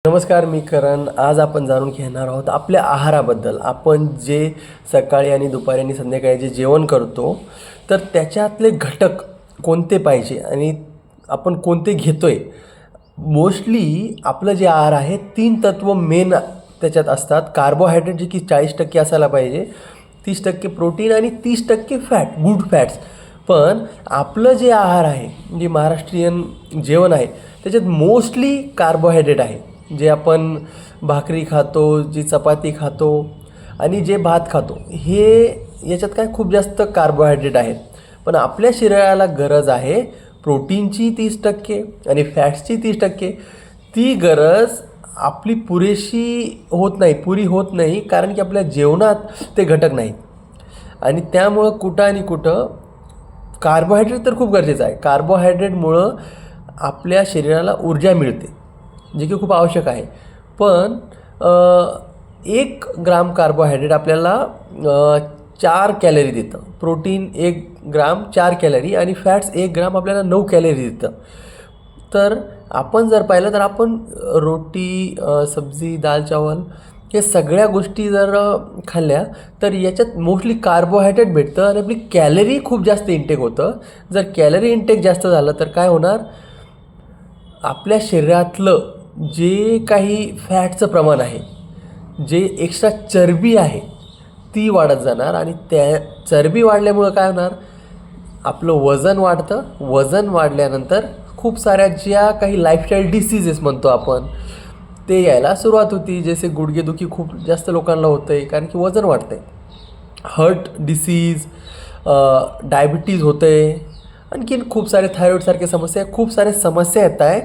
नमस्कार, मी करण. आज आपण जाणून घेणार आहोत आपल्या आहाराबद्दल. आपण जे सकाळी आणि दुपारी आणि संध्याकाळी जे जेवण करतो, तर त्याच्यातले घटक कोणते पाहिजे आणि आपण कोणते घेतो आहे. मोस्टली आपलं जे आहार आहे 3 तत्व मेन त्याच्यात असतात. कार्बोहायड्रेट जे की 40% असायला पाहिजे, 30% प्रोटीन आणि 30% फॅट, गुड फॅट्स. पण आपलं जे आहार आहे, जे महाराष्ट्रीयन जेवण आहे, त्याच्यात मोस्टली कार्बोहायड्रेट आहे. जे आपण भाकरी खातो, जी चपाती खातो आणि जे भात खातो, हे याच्यात काय खूप जास्त कार्बोहायड्रेट आहेत. पण आपल्या शरीराला गरज आहे प्रोटीनची 30% आणि फॅट्सची 30%. ती गरज आपली पुरी होत नाही, कारण की आपल्या जेवणात ते घटक नाहीत. आणि त्यामुळं कुठं आणि कुठं कार्बोहायड्रेट तर खूप गरजेचं आहे. कार्बोहायड्रेटमुळं आपल्या शरीराला ऊर्जा मिळते, जे की खूप आवश्यक आहे. पण 1 ग्राम कार्बोहायड्रेट आपल्याला 4 कॅलरी देतं. प्रोटीन 1 ग्राम 4 कॅलरी आणि फॅट्स 1 ग्राम आपल्याला 9 कॅलरी देतं. तर आपण जर पाहिलं तर आपण रोटी, सब्जी, दाल चावल हे सगळ्या गोष्टी जर खाल्ल्या तर याच्यात मोस्टली कार्बोहायड्रेट भेटतं आणि आपली कॅलरी खूप जास्त इंटेक होतं. जर कॅलरी इंटेक जास्त झालं तर काय होणार, आपल्या शरीरातलं जे काही फॅटचं प्रमाण आहे, जे एक्स्ट्रा चरबी आहे, ती वाढत जाणार. आणि त्या चरबी वाढल्यामुळं काय होणार, आपलं वजन वाढतं. वजन वाढल्यानंतर खूप साऱ्या ज्या काही लाईफस्टाईल डिसीजेस म्हणतो आपण, ते यायला सुरुवात होती. जसे गुडघेदुखी खूप जास्त लोकांना होतं आहे, कारण की वजन वाढतं आहे. हार्ट डिसीज, डायबिटीज होतं आहे, आणखीन खूप सारे थायरॉईडसारखे समस्या, खूप साऱ्या समस्या येत आहे.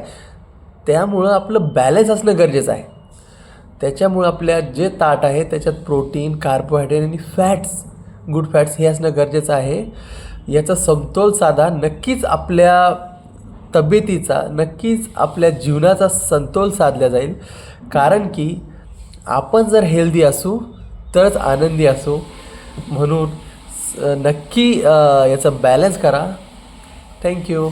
त्यामुळं आपलं बॅलन्स असणं गरजेचं आहे. त्याच्यामुळं आपल्या जे ताट आहे त्याच्यात प्रोटीन, कार्बोहायड्रेट आणि फॅट्स, गुड फॅट्स हे असणं गरजेचं आहे. याचा समतोल साधा नक्कीच आपल्या तब्येतीचा, नक्कीच आपल्या जीवनाचा समतोल साधला जाईल. कारण की आपण जर हेल्दी असू तरच आनंदी असू. म्हणून नक्की याचा बॅलन्स करा. थँक्यू.